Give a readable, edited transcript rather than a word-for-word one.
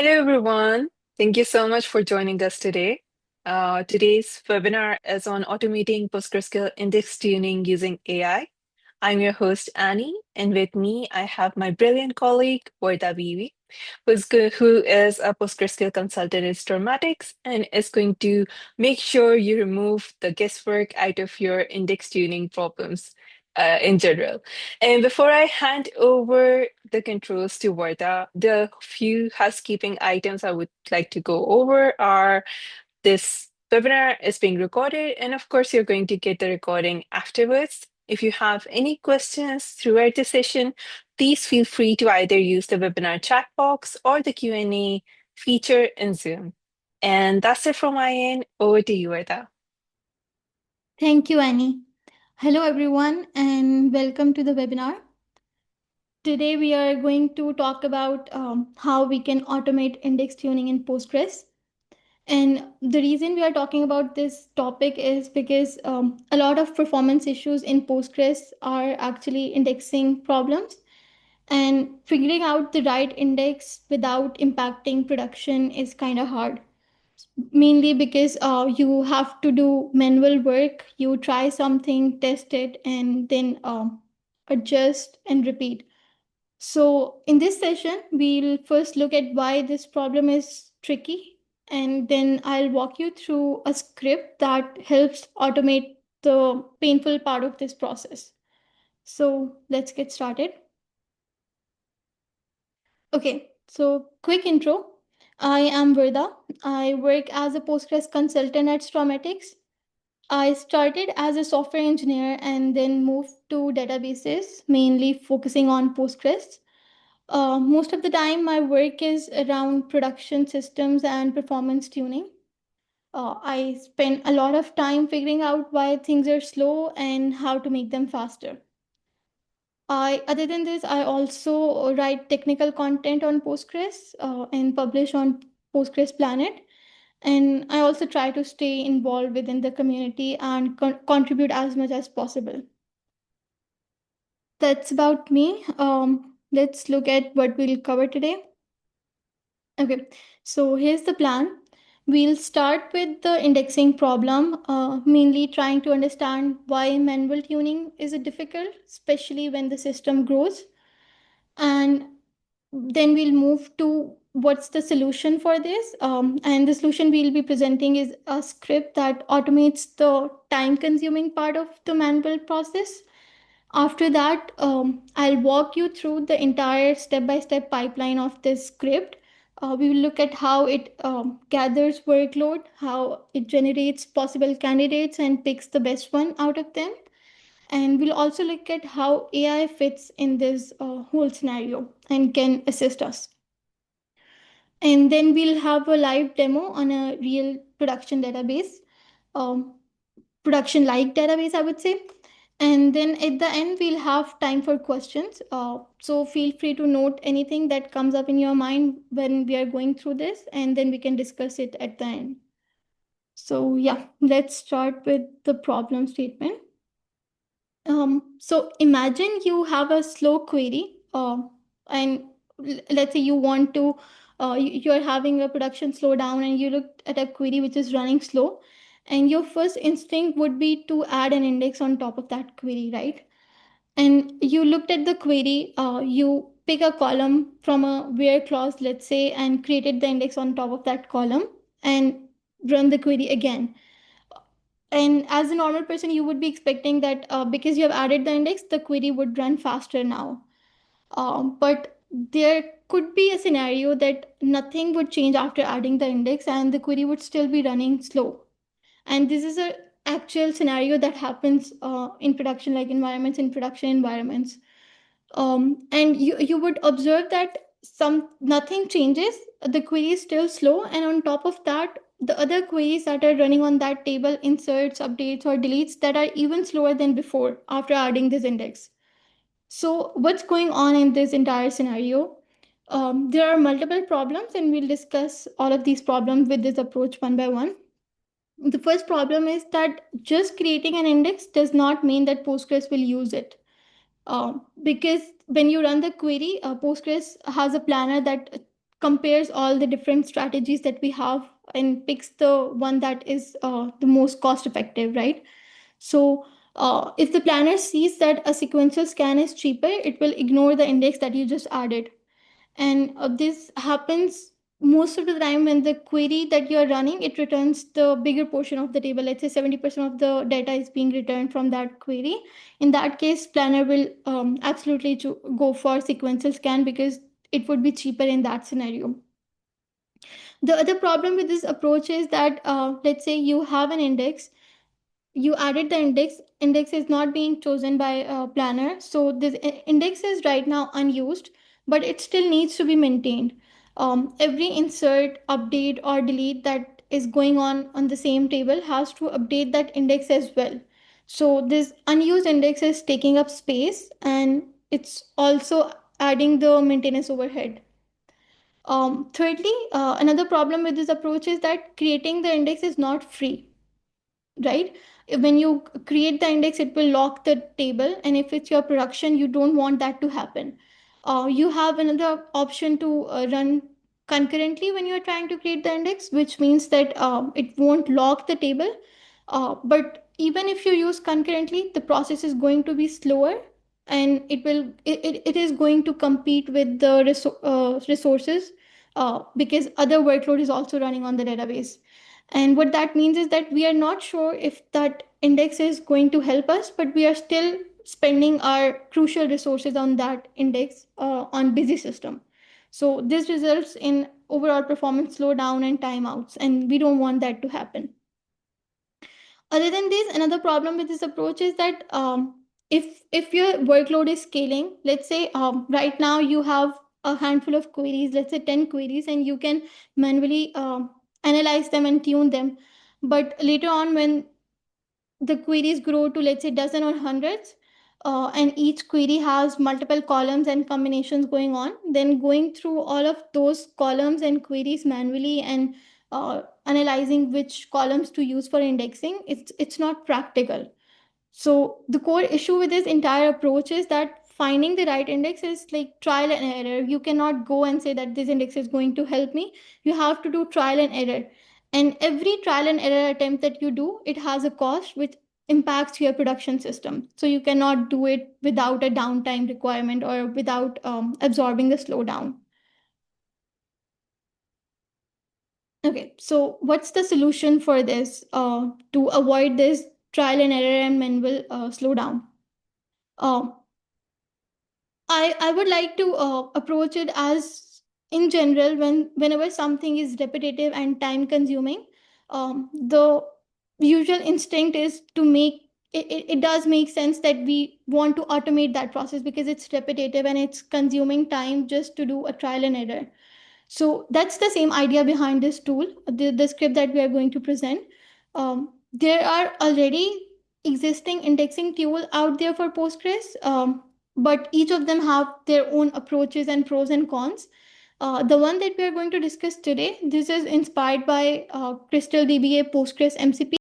Hello, everyone. Thank you so much for joining us today. Today's webinar is on automating PostgreSQL index tuning using AI. I'm your host, Annie, and with me, I have my brilliant colleague, Warda Bibi, who is a PostgreSQL consultant in Stormatics and is going to make sure you remove the guesswork out of your index tuning problems in general. And before I hand over the controls to Warda, the few housekeeping items I would like to go over are this webinar is being recorded, and of course, you're going to get the recording afterwards. If you have any questions throughout the session, please feel free to either use the webinar chat box or the Q&A feature in Zoom. And that's it from my end. Over to you, Arda. Thank you, Annie. Hello, everyone, and welcome to the webinar. Today, we are going to talk about how we can automate index tuning in Postgres. And the reason we are talking about this topic is because a lot of performance issues in Postgres are actually indexing problems. And figuring out the right index without impacting production is kind of hard, mainly because you have to do manual work. You try something, test it, and then adjust and repeat. So in this session we'll first look at why this problem is tricky, and then I'll walk you through a script that helps automate the painful part of this process. So let's get started. Okay, so quick intro. I am Verda. I work as a Postgres consultant at Stormatics. I started as a software engineer and then moved to databases, mainly focusing on Postgres. Most of the time, my work is around production systems and performance tuning. I spend a lot of time figuring out why things are slow and how to make them faster. Other than this, I also write technical content on Postgres and publish on Postgres Planet. And I also try to stay involved within the community and contribute as much as possible. That's about me. Let's look at what we'll cover today. Okay, so here's the plan. We'll start with the indexing problem, mainly trying to understand why manual tuning is difficult, especially when the system grows. And then we'll move to what's the solution for this. And the solution we'll be presenting is a script that automates the time consuming part of the manual process. After that, I'll walk you through the entire step by step pipeline of this script. We will look at how it gathers workload, how it generates possible candidates and picks the best one out of them. And we'll also look at how AI fits in this whole scenario and can assist us. And then we'll have a live demo on a real production database, um, production like database, I would say. And then at the end, we'll have time for questions. So feel free to note anything that comes up in your mind when we are going through this, and then we can discuss it at the end. So, yeah, let's start with the problem statement. So imagine you have a slow query, and let's say you want to, you're having a production slow down, and you look at a query which is running slow, and your first instinct would be to add an index on top of that query, right? And you looked at the query, you pick a column from a where clause, let's say, and created the index on top of that column and run the query again. And as a normal person, you would be expecting that because you have added the index, the query would run faster now. But there could be a scenario that nothing would change after adding the index and the query would still be running slow. And this is a actual scenario that happens in production, like environments, in production environments. And you would observe that some nothing changes, the query is still slow, and on top of that the other queries that are running on that table, inserts, updates, or deletes, that are even slower than before after adding this index. So what's going on in this entire scenario? There are multiple problems, and we'll discuss all of these problems with this approach one by one. The first problem is that just creating an index does not mean that Postgres will use it. Because when you run the query, Postgres has a planner that compares all the different strategies that we have and picks the one that is the most cost effective, right? So if the planner sees that a sequential scan is cheaper, it will ignore the index that you just added. And this happens most of the time when the query that you are running, it returns the bigger portion of the table. Let's say 70% of the data is being returned from that query. In that case, planner will absolutely go for sequential scan because it would be cheaper in that scenario. The other problem with this approach is that let's say you have an index, you added the index is not being chosen by a planner, so this index is right now unused, but it still needs to be maintained. Every insert, update, or delete that is going on the same table has to update that index as well. So this unused index is taking up space, and it's also adding the maintenance overhead. Thirdly, another problem with this approach is that creating the index is not free, right? When you create the index, it will lock the table, and if it's your production, you don't want that to happen. You have another option to run concurrently when you're trying to create the index, which means that it won't lock the table. But even if you use concurrently, the process is going to be slower, and it is going to compete with the resources, because other workload is also running on the database. And what that means is that we are not sure if that index is going to help us, but we are still spending our crucial resources on that index on busy system. So this results in overall performance slowdown and timeouts, and we don't want that to happen. Other than this, another problem with this approach is that if your workload is scaling, let's say right now you have a handful of queries, let's say 10 queries, and you can manually analyze them and tune them. But later on, when the queries grow to, let's say, dozen or hundreds, and each query has multiple columns and combinations going on, then going through all of those columns and queries manually and analyzing which columns to use for indexing, it's not practical. So the core issue with this entire approach is that finding the right index is like trial and error. You cannot go and say that this index is going to help me. You have to do trial and error. And every trial and error attempt that you do, it has a cost which impacts your production system. So you cannot do it without a downtime requirement or without absorbing the slowdown. Okay, so what's the solution for this to avoid this trial and error and manual slowdown? Uh, I would like to approach it as, in general, whenever something is repetitive and time consuming, the usual instinct is to make it does make sense that we want to automate that process because it's repetitive and it's consuming time just to do a trial and error. So that's the same idea behind this tool, the script that we are going to present. There are already existing indexing tool out there for Postgres, but each of them have their own approaches and pros and cons. The one that we are going to discuss today, this is inspired by Crystal DBA Postgres MCP.